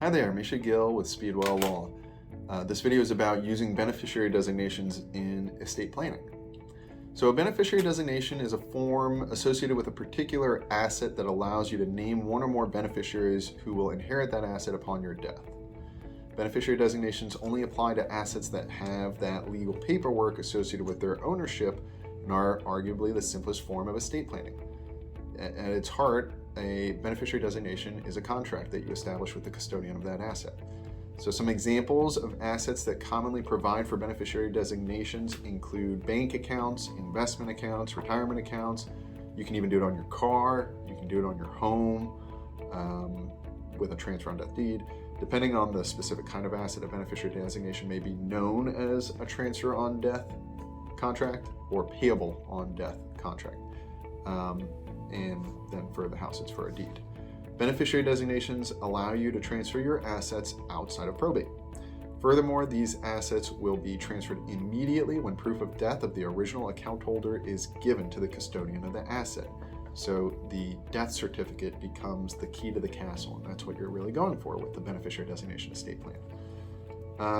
Hi there, Misha Gill with Speedwell Law. This video is about using beneficiary designations in estate planning. So a beneficiary designation is a form associated with a particular asset that allows you to name one or more beneficiaries who will inherit that asset upon your death. Beneficiary designations only apply to assets that have that legal paperwork associated with their ownership and are arguably the simplest form of estate planning. At its heart, a beneficiary designation is a contract that you establish with the custodian of that asset. So some examples of assets that commonly provide for beneficiary designations include bank accounts, investment accounts, retirement accounts. You can even do it on your car. You can do it on your home with a transfer on death deed. Depending on the specific kind of asset, a beneficiary designation may be known as a transfer on death contract or payable on death contract. And then for the house, it's for a deed. Beneficiary designations allow you to transfer your assets outside of probate. Furthermore, these assets will be transferred immediately when proof of death of the original account holder is given to the custodian of the asset. So the death certificate becomes the key to the castle, and that's what you're really going for with the beneficiary designation estate plan.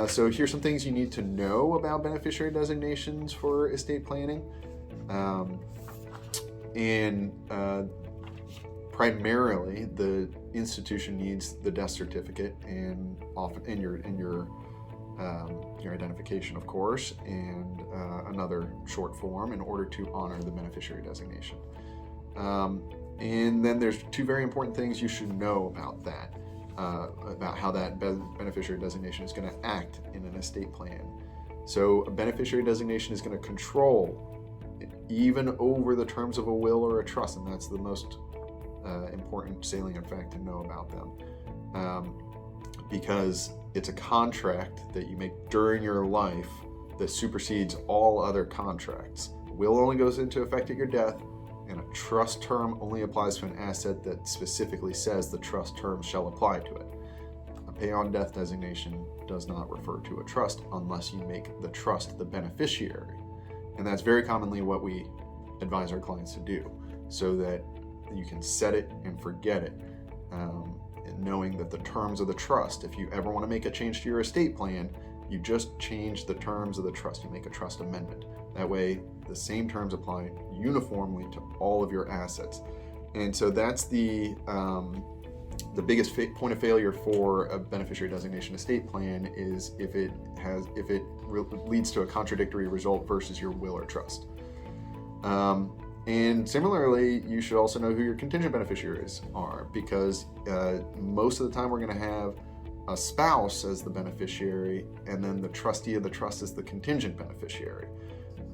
So here's some things you need to know about beneficiary designations for estate planning. Primarily, the institution needs the death certificate and often in your identification, of course, and another short form in order to honor the beneficiary designation. And then there's two very important things you should know about that, about how that beneficiary designation is going to act in an estate plan. So a beneficiary designation is going to control even over the terms of a will or a trust, and that's the most important salient fact to know about them, because it's a contract that you make during your life that supersedes all other contracts. A will only goes into effect at your death, and a trust term only applies to an asset that specifically says the trust term shall apply to it. A pay on death designation does not refer to a trust unless you make the trust the beneficiary. And that's very commonly what we advise our clients to do, so that you can set it and forget it, and knowing that the terms of the trust, if you ever want to make a change to your estate plan, you just change the terms of the trust. You make a trust amendment. That way, the same terms apply uniformly to all of your assets. And so that's the biggest point of failure for a beneficiary designation estate plan is if it leads to a contradictory result versus your will or trust. And similarly, you should also know who your contingent beneficiaries are, because most of the time we're going to have a spouse as the beneficiary, and then the trustee of the trust is the contingent beneficiary.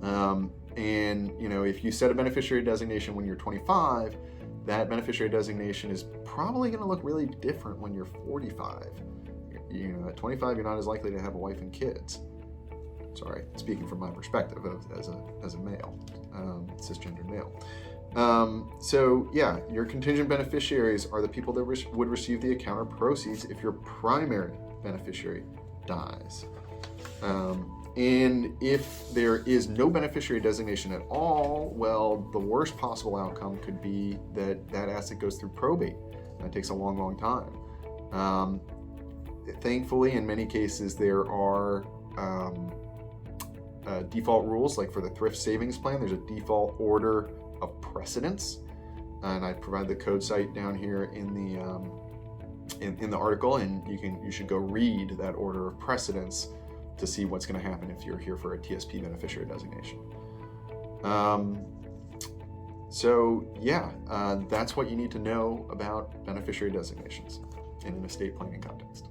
And if you set a beneficiary designation when you're 25, that beneficiary designation is probably going to look really different when you're 45. At 25, you're not as likely to have a wife and kids. Sorry, speaking from my perspective as a male, cisgender male. So yeah, your contingent beneficiaries are the people that would receive the account or proceeds if your primary beneficiary dies. And if there is no beneficiary designation at all, well, the worst possible outcome could be that that asset goes through probate. That takes a long, long time. Thankfully, in many cases, there are default rules, like for the thrift savings plan, there's a default order of precedence, and I provide the code site down here in the article, and you should go read that order of precedence to see what's going to happen if you're here for a TSP beneficiary designation. That's what you need to know about beneficiary designations in an estate planning context.